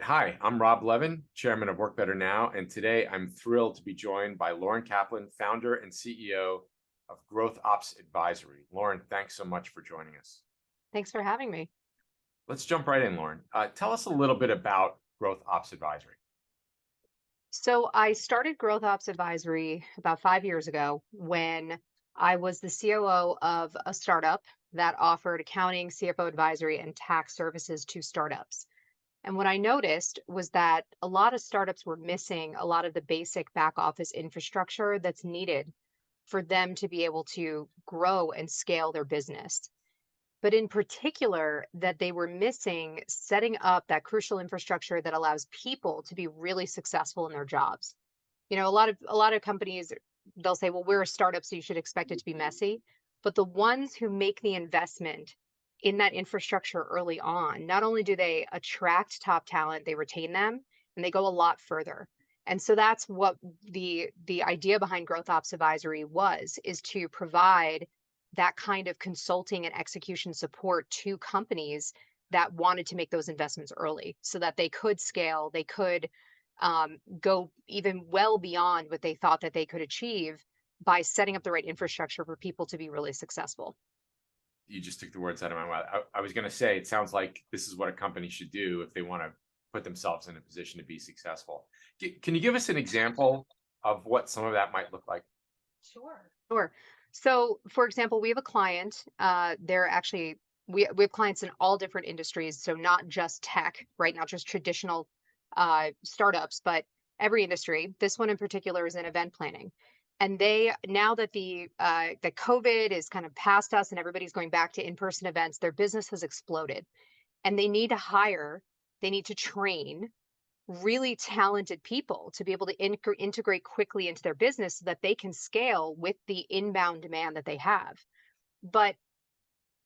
Hi, I'm Rob Levin, Chairman of Work Better Now, and today I'm thrilled to be joined by Lauren Kaplan, founder and CEO of Growth Ops Advisory. Lauren, thanks so much for joining us. Thanks for having me. Let's jump right in, Lauren. Tell us a little bit about Growth Ops Advisory. So I started Growth Ops Advisory about 5 years ago when I was the COO of a startup that offered accounting, CFO advisory, and tax services to startups. And what I noticed was that a lot of startups were missing a lot of the basic back office infrastructure that's needed for them to be able to grow and scale their business. But in particular, that they were missing setting up that crucial infrastructure that allows people to be really successful in their jobs. A lot of companies, they'll say, well, we're a startup, so you should expect it to be messy. But the ones who make the investment in that infrastructure early on, not only do they attract top talent, they retain them and they go a lot further. And so that's what the idea behind Growth Ops Advisory is to provide that kind of consulting and execution support to companies that wanted to make those investments early so that they could scale, they could go even well beyond what they thought that they could achieve by setting up the right infrastructure for people to be really successful. You just took the words out of my mouth. I was going to say, it sounds like this is what a company should do if they want to put themselves in a position to be successful. Can you give us an example of what some of that might look like? Sure. So, for example, we have a client. They're actually we have clients in all different industries, so not just tech, right? Not just traditional startups, but every industry. This one in particular is in event planning, and they now that the COVID is kind of past us and everybody's going back to in-person events, their business has exploded, and they need to hire, they need to train really talented people to be able to integrate quickly into their business so that they can scale with the inbound demand that they have. But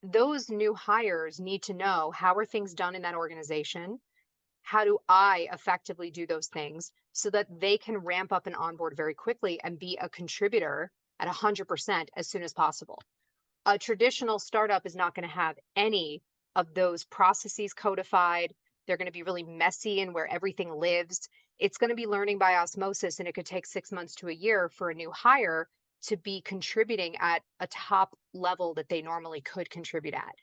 those new hires need to know, how are things done in that organization? How do I effectively do those things so that they can ramp up and onboard very quickly and be a contributor at 100% as soon as possible? A traditional startup is not going to have any of those processes codified. They're going to be really messy in where everything lives. It's going to be learning by osmosis, and it could take 6 months to a year for a new hire to be contributing at a top level that they normally could contribute at.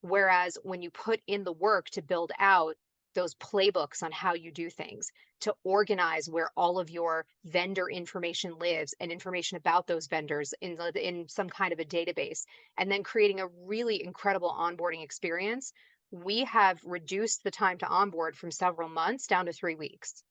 Whereas when you put in the work to build out those playbooks on how you do things, to organize where all of your vendor information lives and information about those vendors in some kind of a database, and then creating a really incredible onboarding experience, we have reduced the time to onboard from several months down to 3 weeks.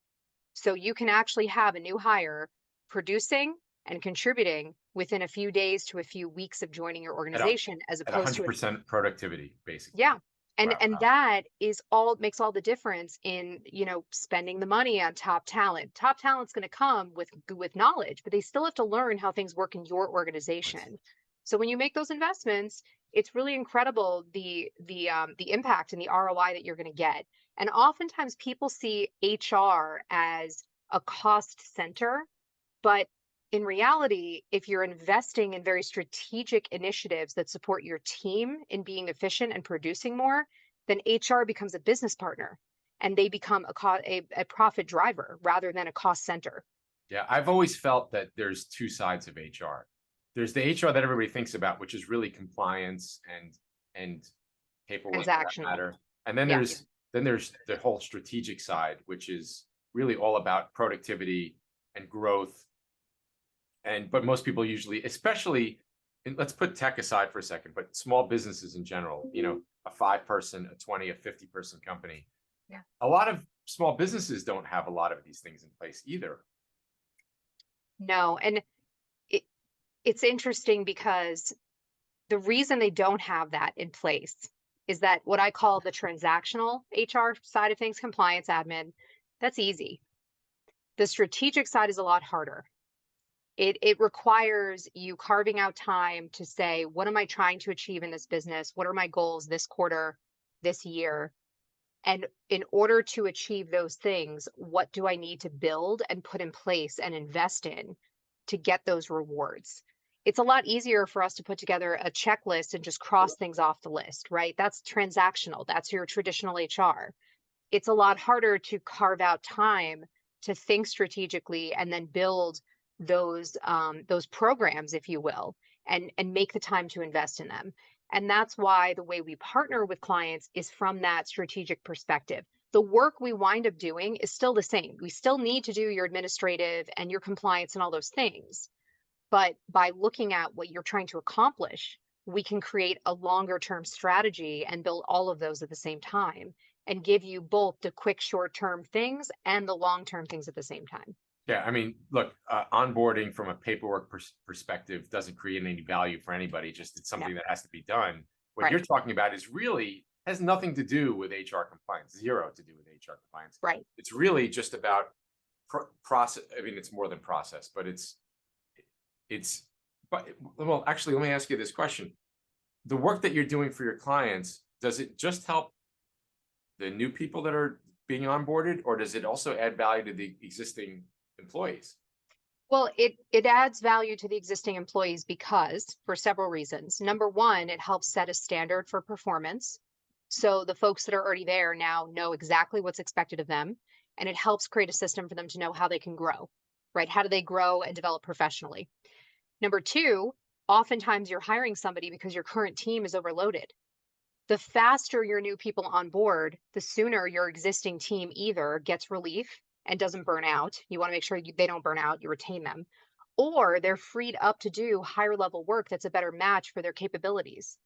So you can actually have a new hire producing and contributing within a few days to a few weeks of joining your At a organization, as at opposed to 100% productivity, basically. yeah. And Wow. that is all makes all the difference in, spending the money on top talent. Top talent's going to come with knowledge, but they still have to learn how things work in your organization. So when you make those investments, it's really incredible the impact and the ROI that you're going to get. And oftentimes people see HR as a cost center, but in reality, if you're investing in very strategic initiatives that support your team in being efficient and producing more, then HR becomes a business partner and they become a profit driver rather than a cost center. Yeah, I've always felt that there's two sides of HR. There's the HR that everybody thinks about, which is really compliance and paperwork for that Transactional. matter. And then Yeah. there's the whole strategic side, which is really all about productivity and growth. But most people usually, especially, and let's put tech aside for a second, but small businesses in general, a 5-person, a 20, a 50-person company. Yeah. A lot of small businesses don't have a lot of these things in place either. No. And it, it's interesting because the reason they don't have that in place is that what I call the transactional HR side of things, compliance admin, that's easy. The strategic side is a lot harder. It requires you carving out time to say, what am I trying to achieve in this business? What are my goals this quarter, this year? And in order to achieve those things, what do I need to build and put in place and invest in to get those rewards? It's a lot easier for us to put together a checklist and just cross things off the list, right? That's transactional. That's your traditional HR. it's a lot harder to carve out time to think strategically and then build those programs, if you will, and make the time to invest in them. And that's why the way we partner with clients is from that strategic perspective. The work we wind up doing is still the same. We still need to do your administrative and your compliance and all those things. But by looking at what you're trying to accomplish, we can create a longer term strategy and build all of those at the same time and give you both the quick short term things and the long term things at the same time. Yeah, I mean, look, onboarding from a paperwork perspective doesn't create any value for anybody. Just it's something Yeah. that has to be done. What Right. you're talking about is really has nothing to do with HR compliance, zero to do with HR compliance. Right. It's really just about process. I mean, it's more than process, but it's. But well, actually, let me ask you this question: the work that you're doing for your clients, does it just help the new people that are being onboarded, or does it also add value to the existing employees? Well, it adds value to the existing employees because for several reasons. Number one, it helps set a standard for performance. So the folks that are already there now know exactly what's expected of them, and it helps create a system for them to know how they can grow, right? How do they grow and develop professionally? Number two, oftentimes you're hiring somebody because your current team is overloaded. The faster your new people on board, the sooner your existing team either gets relief and doesn't burn out. You want to make sure they don't burn out, you retain them, or they're freed up to do higher level work that's a better match for their capabilities,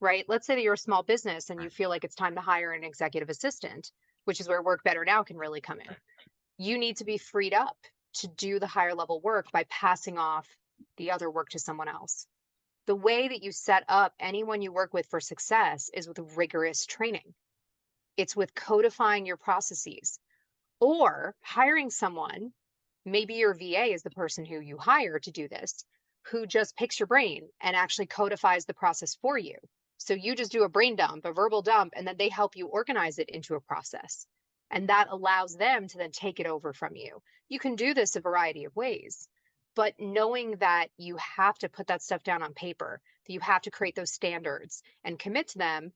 right? Let's say that you're a small business and you Right, feel like it's time to hire an executive assistant, which is where Work Better Now can really come in. right. You need to be freed up to do the higher level work by passing off the other work to someone else. The way that you set up anyone you work with for success is with rigorous training. It's with codifying your processes or hiring someone. Maybe your VA is the person who you hire to do this, who just picks your brain and actually codifies the process for you. So you just do a brain dump, a verbal dump, and then they help you organize it into a process. And that allows them to then take it over from you. You can do this a variety of ways, but knowing that you have to put that stuff down on paper, that you have to create those standards and commit to them.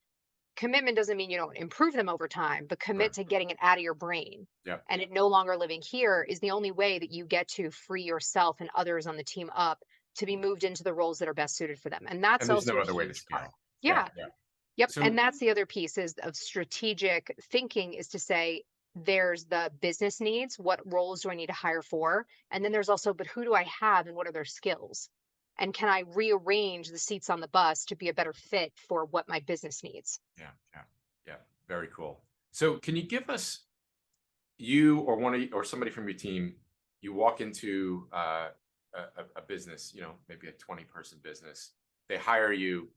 Commitment doesn't mean you don't improve them over time, but commit Sure. to getting it out of your brain. Yeah. And it no longer living here is the only way that you get to free yourself and others on the team up to be moved into the roles that are best suited for them. And that's And there's also no a other way to huge part. scale. Yeah, Yeah. yeah. Yep. And So that's the other piece is of strategic thinking is to say there's the business needs, what roles do I need to hire for? And then there's also, but who do I have and what are their skills? And can I rearrange the seats on the bus to be a better fit for what my business needs? yeah, yeah, yeah. Very cool. So can you give us you or or somebody from your team, you walk into a business, maybe a 20-person business, they hire you.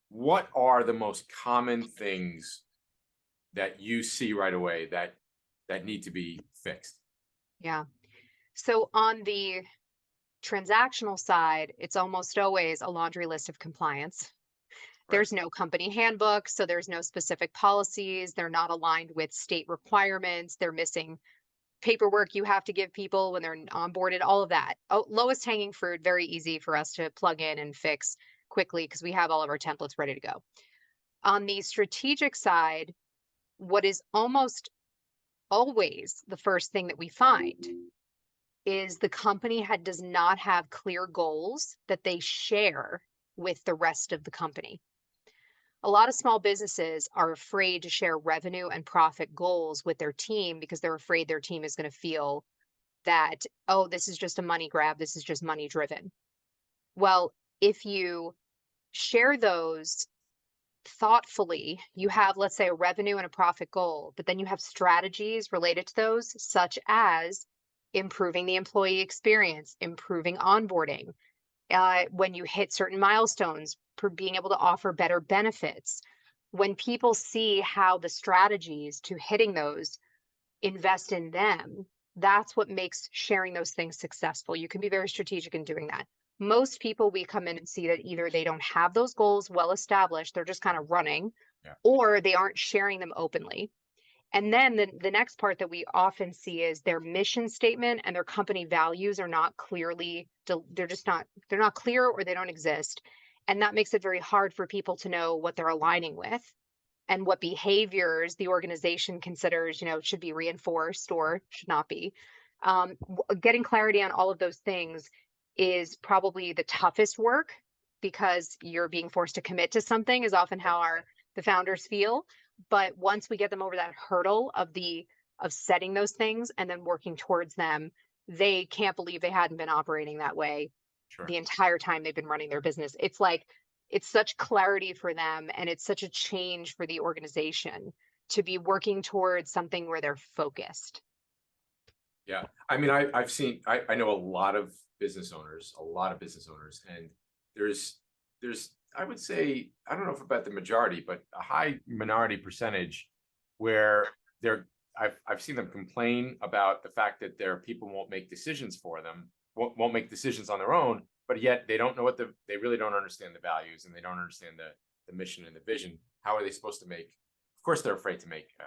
What are the most common things that you see right away that need to be fixed? Yeah. So on the transactional side, it's almost always a laundry list of compliance. Right. There's no company handbook, so there's no specific policies. They're not aligned with state requirements. They're missing paperwork you have to give people when they're onboarded, all of that. Oh, lowest hanging fruit, very easy for us to plug in and fix quickly because we have all of our templates ready to go. On the strategic side, what is almost always the first thing that we find is the company does not have clear goals that they share with the rest of the company. A lot of small businesses are afraid to share revenue and profit goals with their team because they're afraid their team is going to feel that, oh, this is just a money grab, this is just money driven. Well, if you share those thoughtfully, you have, let's say, a revenue and a profit goal, but then you have strategies related to those, such as improving the employee experience, improving onboarding, when you hit certain milestones, for being able to offer better benefits. When people see how the strategies to hitting those invest in them, that's what makes sharing those things successful. You can be very strategic in doing that. Most people, we come in and see that either they don't have those goals well established, they're just kind of running, Yeah. or they aren't sharing them openly. And then the next part that we often see is their mission statement and their company values are not clearly, they're not clear or they don't exist. And that makes it very hard for people to know what they're aligning with. and what behaviors the organization considers, should be reinforced or should not be. Getting clarity on all of those things is probably the toughest work because you're being forced to commit to something is often how the founders feel. But once we get them over that hurdle of setting those things and then working towards them, they can't believe they hadn't been operating that way Sure. the entire time they've been running their business. It's like it's such clarity for them and it's such a change for the organization to be working towards something where they're focused. Yeah. I mean, I've seen, I know a lot of business owners, and there's, I would say, I don't know if about the majority, but a high minority percentage where I've seen them complain about the fact that their people won't make decisions for them, won't make decisions on their own, but yet they don't know they really don't understand the values and they don't understand the mission and the vision. How are they supposed to make, of course, they're afraid to make a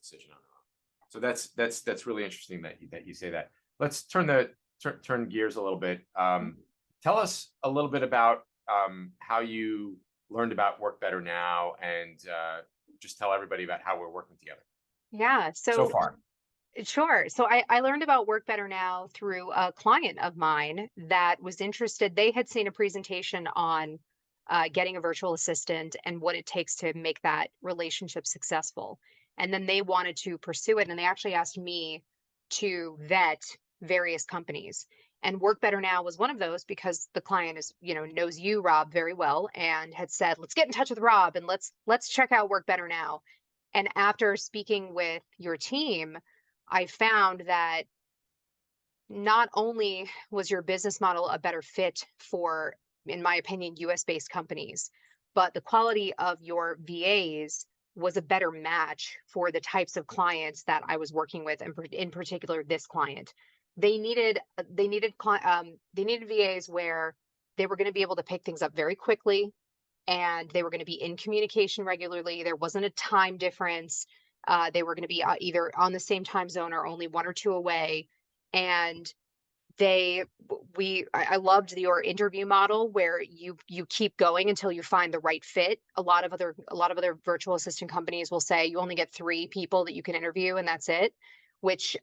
decision on their own. So that's really interesting that you say that. Let's turn gears a little bit. Tell us a little bit about how you learned about Work Better Now, and just tell everybody about how we're working together Yeah. so So far. sure. So I learned about Work Better Now through a client of mine that was interested. They had seen a presentation on getting a virtual assistant and what it takes to make that relationship successful. And then they wanted to pursue it. And they actually asked me to vet various companies. And Work Better Now was one of those because the client knows you, Rob, very well, and had said, let's get in touch with Rob and let's check out Work Better Now. And after speaking with your team, I found that not only was your business model a better fit for, in my opinion, US based companies, but the quality of your VAs was a better match for the types of clients that I was working with, and in particular, this client. They needed VAs where they were going to be able to pick things up very quickly and they were going to be in communication regularly. There wasn't a time difference. They were going to be either on the same time zone or only one or two away. And I loved your interview model where you keep going until you find the right fit. A lot of other virtual assistant companies will say you only get 3 people that you can interview and that's it, which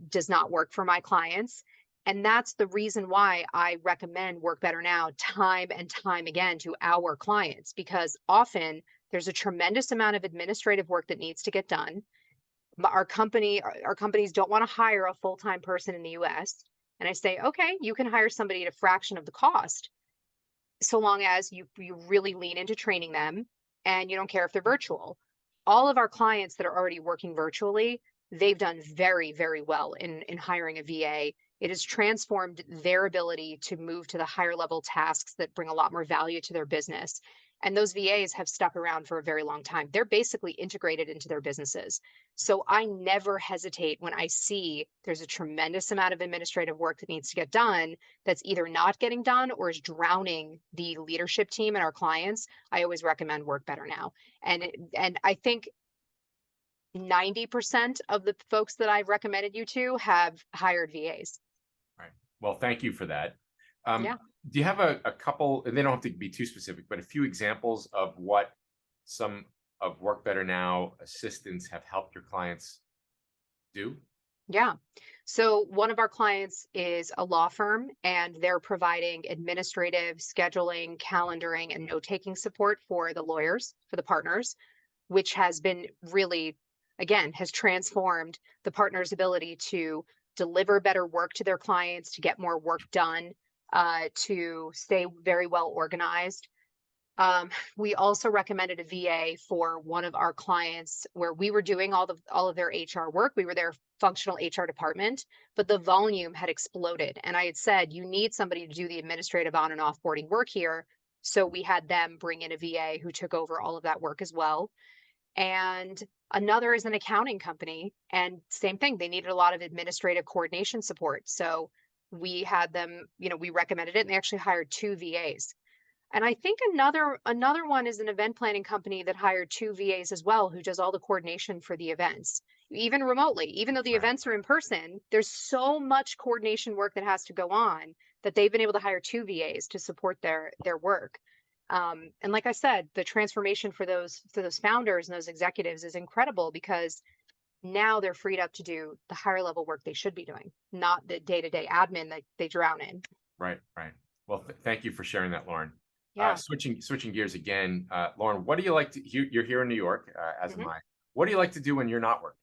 does not work for my clients. And that's the reason why I recommend Work Better Now time and time again to our clients, because often there's a tremendous amount of administrative work that needs to get done. Our companies don't want to hire a full-time person in the US. And I say, okay, you can hire somebody at a fraction of the cost, so long as you really lean into training them and you don't care if they're virtual. All of our clients that are already working virtually, they've done very, very well in hiring a VA. It has transformed their ability to move to the higher level tasks that bring a lot more value to their business. And those VAs have stuck around for a very long time. They're basically integrated into their businesses. So I never hesitate when I see there's a tremendous amount of administrative work that needs to get done that's either not getting done or is drowning the leadership team and our clients. I always recommend Work Better Now. And I think 90% of the folks that I've recommended you to have hired VAs. Right. Well, thank you for that. Um, Yeah. do you have a couple, and they don't have to be too specific, but a few examples of what some of Work Better Now assistants have helped your clients do? Yeah. So one of our clients is a law firm and they're providing administrative, scheduling, calendaring, and note-taking support for the lawyers, for the partners, which has been really, again, has transformed the partner's ability to deliver better work to their clients, to get more work done, to stay very well organized. We also recommended a VA for one of our clients where we were doing all of their HR work. We were their functional HR department, but the volume had exploded. And I had said, you need somebody to do the administrative on and offboarding work here. So we had them bring in a VA who took over all of that work as well. And another is an accounting company. And same thing, they needed a lot of administrative coordination support. So we had them, we recommended it and they actually hired 2 VAs. And I think another one is an event planning company that hired 2 VAs as well, who does all the coordination for the events, even remotely. Even though the Right. events are in person, there's so much coordination work that has to go on that they've been able to hire 2 VAs to support their work. And like I said, the transformation for those founders and those executives is incredible because now they're freed up to do the higher level work they should be doing, not the day-to-day admin that they drown in. Right, right. Well, thank you for sharing that, Lauren. Yeah. Switching gears again, Lauren, what do you like to? You're here in New York, as am Mhm. I. What do you like to do when you're not working?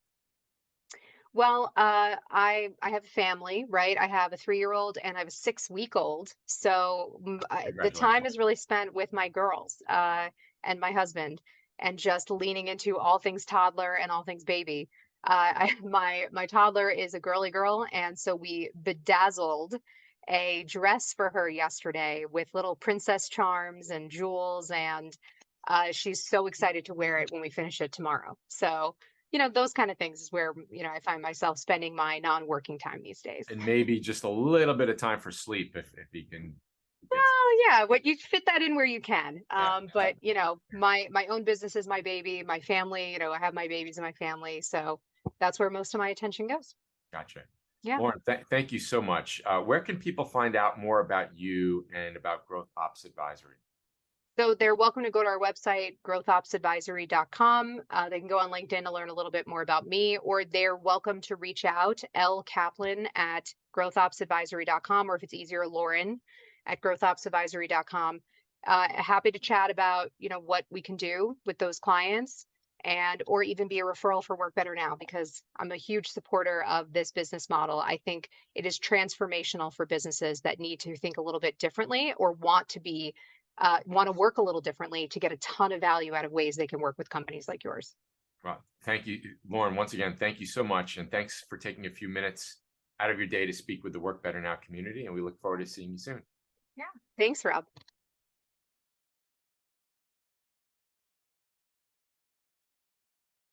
Well, I have a family, right? I have a 3-year-old and I have a 6-week-old. So the time Congratulations. is really spent with my girls and my husband, and just leaning into all things toddler and all things baby. My toddler is a girly girl, and so we bedazzled a dress for her yesterday with little princess charms and jewels, and she's so excited to wear it when we finish it tomorrow. So those kind of things is where, I find myself spending my non-working time these days. And maybe just a little bit of time for sleep if you can get some. Well, yeah, what you fit that in where you can. Yeah, But my own business is my baby, my family, I have my babies in my family, so that's where most of my attention goes. gotcha. Yeah. Lauren, thank you so much. Where can people find out more about you and about Growth Ops Advisory? So they're welcome to go to our website, growthopsadvisory.com. They can go on LinkedIn to learn a little bit more about me, or they're welcome to reach out, Kaplan at growthopsadvisory.com, or if it's easier, Lauren at growthopsadvisory.com. Happy to chat about, what we can do with those clients, and or even be a referral for Work Better Now, because I'm a huge supporter of this business model. I think it is transformational for businesses that need to think a little bit differently or want to work a little differently to get a ton of value out of ways they can work with companies like yours. Well, thank you, Lauren. Once again, thank you so much. And thanks for taking a few minutes out of your day to speak with the Work Better Now community. And we look forward to seeing you soon. Yeah. Thanks, Rob.